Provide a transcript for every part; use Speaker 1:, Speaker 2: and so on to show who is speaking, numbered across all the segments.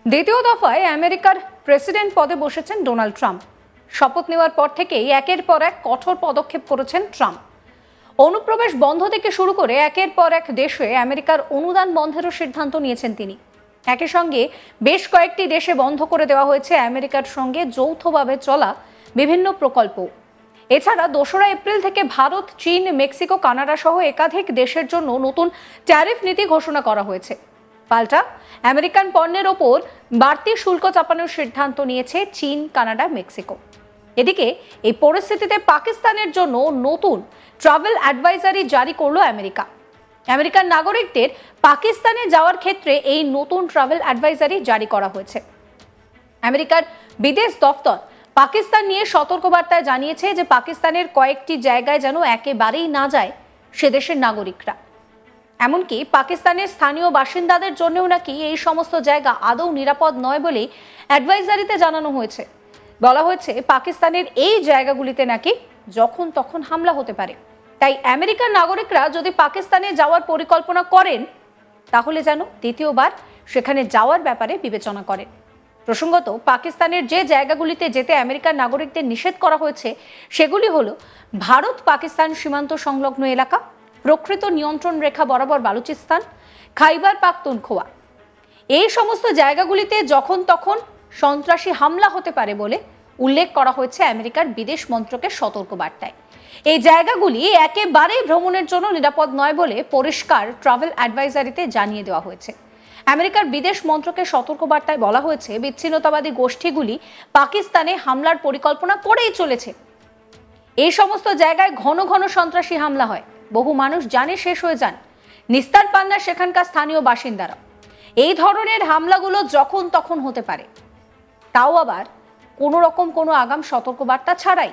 Speaker 1: দ্বিতীয় দফায় আমেরিকার প্রেসিডেন্ট পদে বসেছেন ডোনাল্ড ট্রাম্প। শপথ নেওয়ার পর থেকেই একের পর এক কঠোর পদক্ষেপ করেছেন ট্রাম্প। অনুপ্রবেশ বন্ধ থেকে শুরু করে একের পর এক দেশে আমেরিকার অনুদান বন্ধেরও সিদ্ধান্ত নিয়েছেন তিনি। একই সঙ্গে বেশ কয়েকটি দেশে বন্ধ করে দেওয়া হয়েছে আমেরিকার সঙ্গে যৌথভাবে চলা বিভিন্ন প্রকল্প। এছাড়া 2রা এপ্রিল থেকে ভারত, চীন, মেক্সিকো, কানাডা সহ একাধিক দেশের জন্য নতুন ট্যারিফ নীতি ঘোষণা করা হয়েছে। পাল্টা আমেরিকান পণ্যের ওপর বাড়তি শুল্ক চাপানোর সিদ্ধান্ত নিয়েছে চীন, কানাডা, মেক্সিকো। এদিকে এই পরিস্থিতিতে পাকিস্তানের জন্য নতুন ট্রাভেল অ্যাডভাইজারি জারি করল আমেরিকা। আমেরিকান নাগরিকদের পাকিস্তানে যাওয়ার ক্ষেত্রে এই নতুন ট্রাভেল অ্যাডভাইজারি জারি করা হয়েছে। আমেরিকার বিদেশ দফতর পাকিস্তান নিয়ে সতর্কবার্তায় জানিয়েছে যে পাকিস্তানের কয়েকটি জায়গায় যেন একেবারেই না যায় সে দেশের নাগরিকরা। এমনকি পাকিস্তানের স্থানীয় বাসিন্দাদের জন্যও নাকি এই সমস্ত জায়গা আদৌ নিরাপদ নয় বলে অ্যাডভাইজারিতে জানানো হয়েছে। বলা হয়েছে পাকিস্তানের এই জায়গাগুলিতে নাকি যখন তখন হামলা হতে পারে। তাই আমেরিকার নাগরিকরা যদি পাকিস্তানে যাওয়ার পরিকল্পনা করেন তাহলে যেন দ্বিতীয়বার সেখানে যাওয়ার ব্যাপারে বিবেচনা করেন। প্রসঙ্গত, পাকিস্তানের যে জায়গাগুলিতে যেতে আমেরিকার নাগরিকদের নিষেধ করা হয়েছে সেগুলি হলো ভারত পাকিস্তান সীমান্ত সংলগ্ন এলাকা, প্রকৃত নিয়ন্ত্রণ রেখা বরাবর বালুচিস্তান, খাইবার পাখতুনখোয়া। এই সমস্ত জায়গাগুলিতে যখন তখন সন্ত্রাসী হামলা হতে পারে বলে উল্লেখ করা হয়েছে আমেরিকার বিদেশ মন্ত্রকের সতর্কবার্তায়। এই জায়গাগুলি একেবারেই ভ্রমণের জন্য নিরাপদ নয় বলে পরিষ্কার ট্রাভেল অ্যাডভাইজারিতে জানিয়ে দেওয়া হয়েছে। আমেরিকার বিদেশ মন্ত্রকের সতর্কবার্তায় বলা হয়েছে বিচ্ছিন্নতাবাদী গোষ্ঠীগুলি পাকিস্তানে হামলার পরিকল্পনা করেই চলেছে। এই সমস্ত জায়গায় ঘন ঘন সন্ত্রাসী হামলা হয়, বহু মানুষ জানে শেষ হয়ে যান, নিস্তার পান না সেখানকার স্থানীয় বাসিন্দারা। এই ধরনের হামলাগুলো যখন তখন হতে পারে, তাও আবার কোনো রকম কোনো আগাম সতর্কবার্তা ছাড়াই।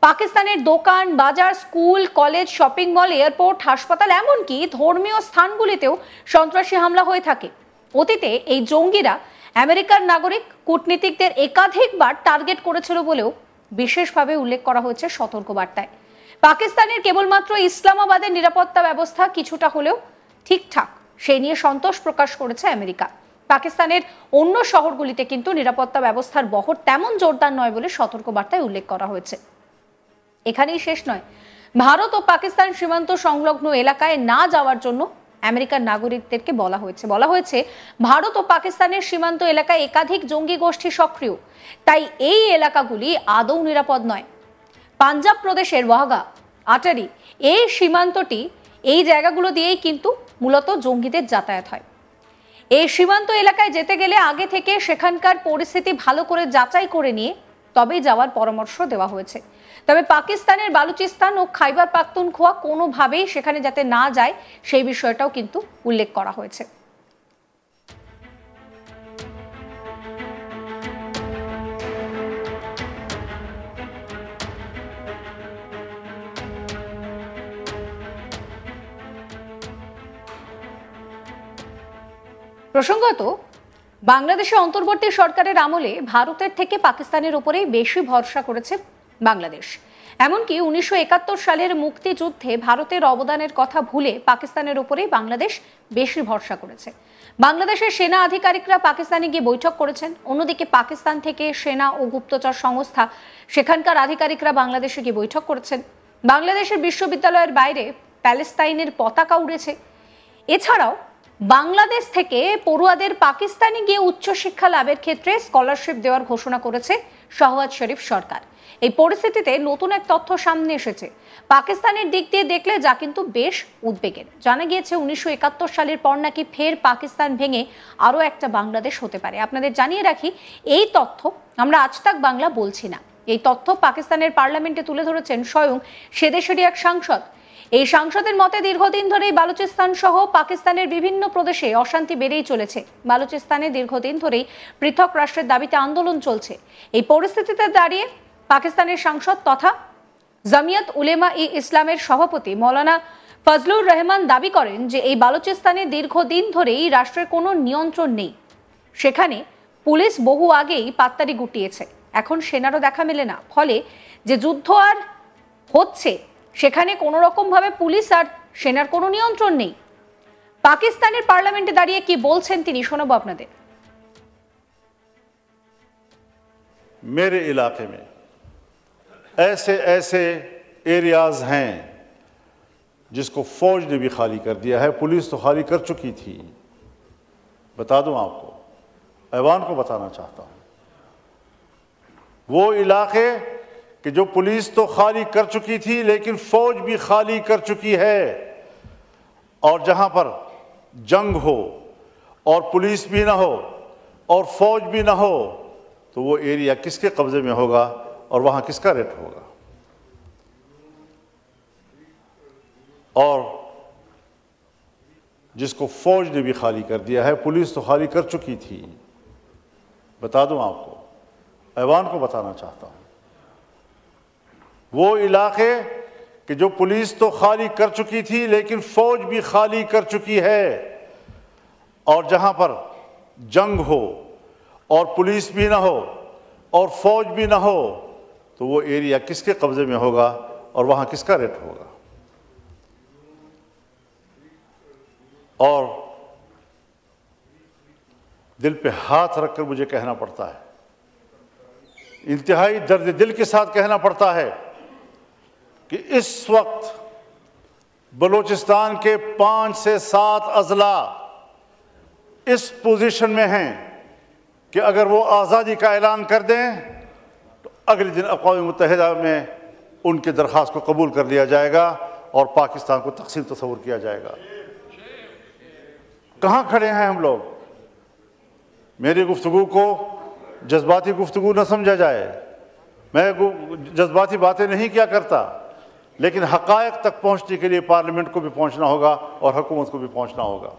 Speaker 1: পাকিস্তানের দোকান, বাজার, school, college, shopping mall, airport, হাসপাতাল, এমনকি ধর্মীয় স্থানগুলিতেও সন্ত্রাসী হামলা হয়ে থাকে। অতীতে এই জঙ্গিরা আমেরিকার নাগরিক, কূটনীতিকদের একাধিকবার টার্গেট করেছিল বলেও বিশেষভাবে উল্লেখ করা হয়েছে সতর্কবার্তায়। পাকিস্তানের কেবলমাত্র ইসলামাবাদের নিরাপত্তা ব্যবস্থা কিছুটা হলেও ঠিকঠাক, সেই নিয়ে সন্তোষ প্রকাশ করেছে আমেরিকা। পাকিস্তানের অন্য শহরগুলিতে কিন্তু নিরাপত্তা ব্যবস্থার বহর তেমন জোরদার নয় বলে সতর্কবার্তায় উল্লেখ করা হয়েছে। এখানেই শেষ নয়, ভারত ও পাকিস্তান সীমান্ত সংলগ্ন এলাকায় না যাওয়ার জন্য আমেরিকার নাগরিকদেরকে বলা হয়েছে ভারত ও পাকিস্তানের সীমান্ত এলাকায় একাধিক জঙ্গি গোষ্ঠী সক্রিয়, তাই এই এলাকাগুলি আদৌ নিরাপদ নয়। পাঞ্জাব প্রদেশের ওয়াঘা, আটারি, এই সীমান্তটি, এই জায়গাগুলো দিয়েই কিন্তু মূলত জঙ্গিদের যাতায়াত হয়। এই সীমান্ত এলাকায় যেতে গেলে আগে থেকে সেখানকার পরিস্থিতি ভালো করে যাচাই করে নিয়ে তবেই যাওয়ার পরামর্শ দেওয়া হয়েছে। তবে পাকিস্তানের বালুচিস্তান ও খাইবার পাখতুনখোয়া কোনোভাবেই সেখানে যাতে না যায় সেই বিষয়টাও কিন্তু উল্লেখ করা হয়েছে। প্রসঙ্গত, বাংলাদেশে অন্তর্বর্তী সরকারের আমলে ভারতের থেকে পাকিস্তানের উপরেই বেশি ভরসা করেছে বাংলাদেশ। এমনকি 1971 সালের মুক্তিযুদ্ধে ভারতের অবদানের কথা ভুলে পাকিস্তানের উপরেই বাংলাদেশ বেশি ভরসা করেছে। বাংলাদেশের সেনা আধিকারিকরা পাকিস্তানে গিয়ে বৈঠক করেছেন, অন্যদিকে পাকিস্তান থেকে সেনা ও গুপ্তচর সংস্থা সেখানকার আধিকারিকরা বাংলাদেশে গিয়ে বৈঠক করেছেন। বাংলাদেশের বিশ্ববিদ্যালয়ের বাইরে প্যালেস্তাইনের পতাকা উড়েছে। এছাড়াও বাংলাদেশ থেকে পড়ুয়াদের পাকিস্তানে গিয়ে উচ্চশিক্ষা লাভের ক্ষেত্রে স্কলারশিপ দেওয়ার ঘোষণা করেছে শাহবাজ শরীফ সরকার। এই পরিস্থিতিতে নতুন এক তথ্য সামনে এসেছে পাকিস্তানের দিক দিয়ে দেখলে, যা কিন্তু বেশ উদ্বেগের। জানা গিয়েছে 1971 সালের পর নাকি ফের পাকিস্তান ভেঙে আরও একটা বাংলাদেশ হতে পারে। আপনাদের জানিয়ে রাখি, এই তথ্য আমরা আজ তাক বাংলা বলছি না, এই তথ্য পাকিস্তানের পার্লামেন্টে তুলে ধরেছেন স্বয়ং সে দেশেরই এক সাংসদ। এই সাংসদের মতে দীর্ঘদিন ধরেই বালুচিস্তান সহ পাকিস্তানের বিভিন্ন প্রদেশে অশান্তি বেড়েই চলেছে। বালুচিস্তানে দীর্ঘদিন ধরেই পৃথক রাষ্ট্রের দাবিতে আন্দোলন চলছে। এই পরিস্থিতিতে দাঁড়িয়ে পাকিস্তানের সাংসদ তথা জামিয়াত উলেমা ই ইসলামের সভাপতি মৌলানা ফজলুর রহমান দাবি করেন যে এই বালুচিস্তানে দীর্ঘদিন ধরেই রাষ্ট্রের কোনো নিয়ন্ত্রণ নেই। সেখানে পুলিশ বহু আগেই পাত্তারি গুটিয়েছে, এখন সেনারও দেখা মেলে না। ফলে যে যুদ্ধ আর হচ্ছে সেখানে কোনো রকম ভাবে পুলিশ আর সেনার কোনো নিয়ন্ত্রণ নেই। পাকিস্তানের পার্লামেন্টে দাঁড়িয়ে কি বলছেন তিনি শোনাবো আপনাদের।
Speaker 2: मेरे इलाके में ऐसे ऐसे एरियाज़ हैं जिसको फ़ौज ने भी खाली कर दिया है, पुलिस तो खाली कर चुकी थी। बता दूं आपको, ऐवान को बताना चाहता हूं, वो इलाके कि जो पुलिस तो खाली कर चुकी थी लेकिन फ़ौज भी खाली कर चुकी है, और जहां पर जंग हो और पुलिस भी ना हो और फ़ौज भी ना हो, तो वो एरिया किसके कब्ज़े में होगा और वहाँ किसका रेट होगा? और जिसको फ़ौज ने भी खाली कर दिया है, पुलिस तो खाली कर चुकी थी। बता दूं आपको, ऐवान को बताना चाहता हूँ, वो इलाके कि जो पुलिस तो खाली कर चुकी थी लेकिन फ़ौज भी खाली कर चुकी है, और जहाँ पर जंग हो और पुलिस भी ना हो और फ़ौज भी ना हो, तो वो एरिया किसके कब्ज़े में होगा और वहाँ किसका रेट होगा? और दिल पे हाथ रखकर मुझे कहना पड़ता है, इंतहाई दर्द दिल के साथ कहना पड़ता है कि इस वक्त बलूचिस्तान के 5 से 7 अजला इस पोजीशन में हैं कि अगर वो आज़ादी का ऐलान कर दें तो अगले दिन अक़वाम मुत्तहिदा में उनकी दरख्वास्त को कबूल कर लिया जाएगा और पाकिस्तान को तक़सीम तस्वुर किया जाएगा। कहाँ खड़े हैं हम लोग? मेरी गुफ्तगू को जज्बाती गुफ्तगू न समझा जाए, मैं जज्बाती बातें नहीं किया करता, लेकिन हक़ाइक़ तक पहुँचने के लिए पार्लियामेंट को भी पहुँचना होगा और हुकूमत को भी पहुँचना होगा।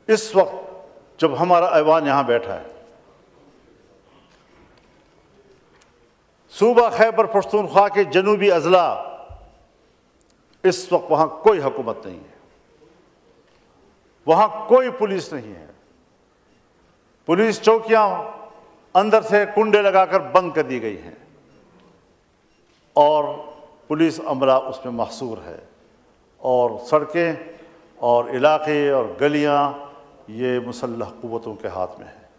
Speaker 2: इस वक्त जब हमारा ऐवान यहाँ बैठा है, सूबा खैबर पख्तूनख्वा के जनूबी अजला, इस वक्त वहाँ कोई हुकूमत नहीं है, वहाँ कोई पुलिस नहीं है। पुलिस चौकियाँ अंदर से कुंडे लगाकर बंद कर दी गई हैं और पुलिस अमला उसमें महसूर है, और सड़कें और इलाके और गलियाँ ये मुसल्लह कुव्वतों के हाथ में है।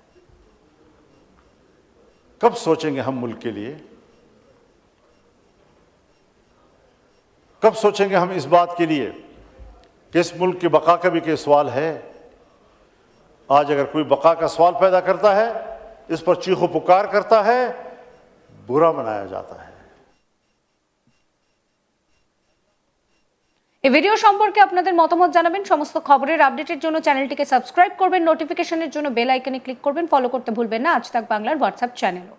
Speaker 2: कब सोचेंगे हम मुल्क के लिए? कब सोचेंगे हम इस बात के लिए कि इस मुल्क की बका का भी कोई सवाल है? आज अगर कोई बका का सवाल पैदा करता है, इस पर चीखो पुकार करता है, बुरा मनाया जाता है।
Speaker 1: এই ভিডিও সম্পর্কে আপনাদের মতামত জানাবেন। সমস্ত খবরের আপডেটের জন্য চ্যানেলটিকে সাবস্ক্রাইব করবেন, নোটিফিকেশনের জন্য বেল আইকনে ক্লিক করবেন, ফলো করতে ভুলবেন না আজ তাক বাংলার হোয়াটসঅ্যাপ চ্যানেলও।